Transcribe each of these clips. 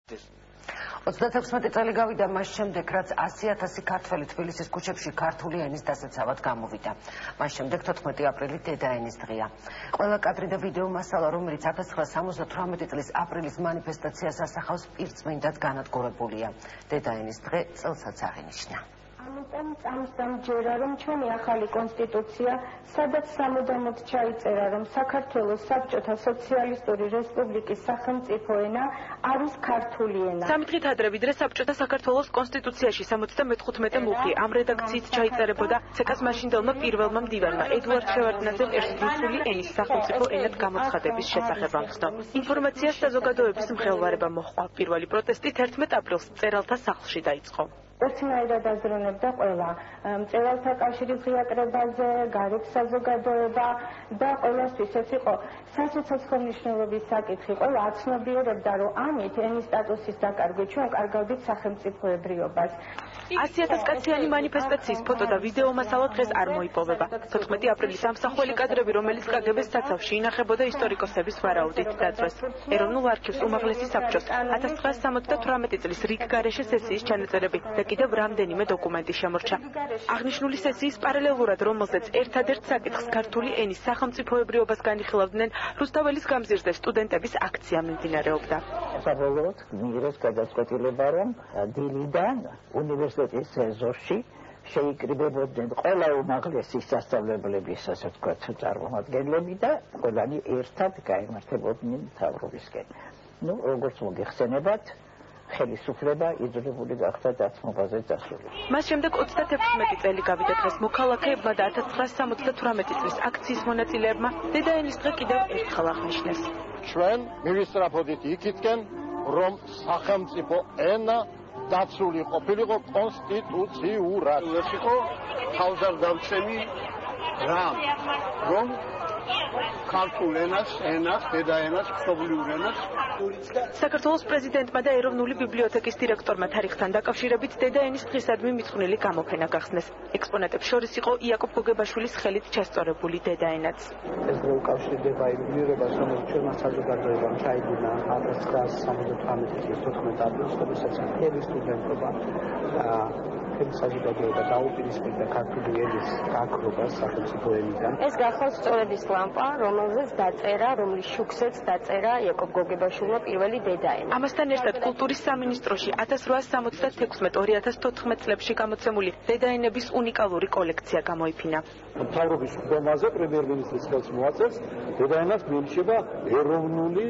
36 წელი გავიდა მას შემდეგ, რაც 100,000 ქართველი თბილისის ქუჩებში ქართული ენის დასაცავად გამოვიდა. მას შემდეგ 14 აპრილი დედაენის დღეა. ყველა კადრი და ვიდეო მასალა, რომელიც 1978 წლის აპრილის მანიფესტაციას ასახავს, პირწმინდად განადგურებულია. დედაენის დღე წელსაც აღინიშნა. ამიტომ წამსჯერა, რომ ჩვენი ახალი კონსტიტუცია, სადაც სამუდამოდ ჩაიწერა, რომ საქართველოს საბჭოთა სოციალისტური რესპუბლიკის სახელმწიფო ენა არის ქართული ენა. სამი დღით ადრე, ვიდრე საბჭოთა საქართველოს კონსტიტუციაში 75 მუხლი ამ რედაქციით ჩაიწერებოდა ცეკას მაშინდელმა პირველმა მდივანმა ედუარდ შევარდნაძემ რუსული ენის სახელმწიფო ენად გამოცხადების შესახებ ამხსნა. ინფორმაციას საზოგადოების მხელვარება მოჰყვა. პირველი პროტესტი 11 აპრილს მწერალთა სახლში დაიწყო. ერთნაირად აზროვნებდა ყველა მწერალთა კავშირის ღიაკრებაზე, გარეთ საზოგადოება და ყველასთვის ეს იყო სასიცოცხლო მნიშვნელობის საკითხი. ყველა აცნობიერებდა, რომ ამით ენის სტატუსის დაკარგვით ჩვენ კარგავდით სახელმწიფოებრიობას. 100,000 კაციანი მანიფესტაციის ფოტო და ვიდეო მასალა დღეს არ მოიპოვება. 14 აპრილის ამსახველი კადრები, რომელიც კგბ-ს საცავში ინახებოდა, ისტორიკოსების ვარაუდით დაძრეს. ეროვნულ არქივს უმაღლესი საბჭოს 1978 წლის რიგგარეშე სესიის ჩანაწერები და კიდევ რამდენიმე დოკუმენტი შემორჩა. აღნიშნული სესიის პარალელურად, რომელზეც ერთადერთ საკითხს ქართული ენის სახელმწიფოებრიობას განიხილავდნენ, რუსთაველის გამზირზე სტუდენტების აქცია მიმდინარეობდა. საბოლოოდ მიღეს გადაწყვეტილება, რომ დილიდან უნივერსიტეტის ეზოში შეიკრიბებოდნენ ყველა უმაღლესი სასწავლებლის, ასე ვთქვათ, წარმომადგენლები და ყველანი ერთად გაემართებოდნენ მთავრობისკენ. როგორც მოგეხსენებათ, ხელისუფლება იძულებული გახდა დათმობაზე წასული. მას შემდეგ 36 წელი გავიდა დღეს მოქალაქეებმა და 1978 წლის აქციის მონაწილეებმა დედაენის დღე კიდევ ერთხელ აღნიშნეს. ჩვენ მივისწრაფოდით იქითკენ, რომ სახელმწიფო ენა დაცული ყოფილიყო კონსტიტუციურად. ეს იყო თავზარდამცემი რამ, რომ ქართულ ენას, დედაენას, მშობლიურ ენას საქართველოს პრეზიდენტმა და ეროვნული ბიბლიოთეკის დირექტორმა თარიღთან დაკავშირებით დედაენის დღისადმი მიძღვნილი გამოფენა გახსნეს. ექსპონატებს შორის იყო იაკობ გოგებაშვილის ხელით ჩასწორებული დედაენაც. ეს დღე უკავშირდება იმ გმირობას, რომელიც ჩვენმა საზოგადოებამ ჩაიდინა 1978 წლის 14 აპრილს, როდესაც მთელი სტუდენტობა საზოგადოება დაუპირისპირდა ქართული ენის გაქრობას სახელმწიფო ენიდან. ეს გახავს სწორედ ის ლამპა, რომელზეც დაწერა, რომლის შუქზეც დაწერა იაკობ გოგებაშვილმა პირველი დედაენა. ამასთან ერთად კულტურის სამინისტროში 1876-2014 წლებში გამოცემული დედაენების უნიკალური კოლექცია გამოიფინა. მთავრობის ხდომაზე პრემიერ-მინისტრის ხელს მოაწევს დედაენას მიენიჭება ეროვნული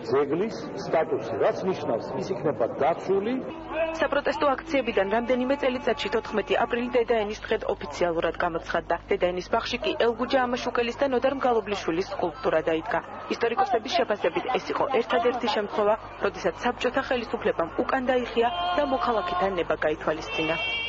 ძეგლის სტატუსი, რაც ნიშნავს, ის იქნება დაცული. საპროტესტო აქციებიდან რამდენიმე წელიწადში 14 აპრილი დედაენის დღედ ოფიციალურად გამოცხადდა. დედაენის ბაღში კი ელგუჯა ამაშუკელის და ნოდარ მგალობლიშვილის სკულპტურა დაიდგა. ისტორიკოსების შეფასებით ეს იყო ერთადერთი შემთხვევა, როდესაც საბჭოთა ხელისუფლებამ უკან დაიხია და მოქალაქეთა ნება გაითვალისწინა.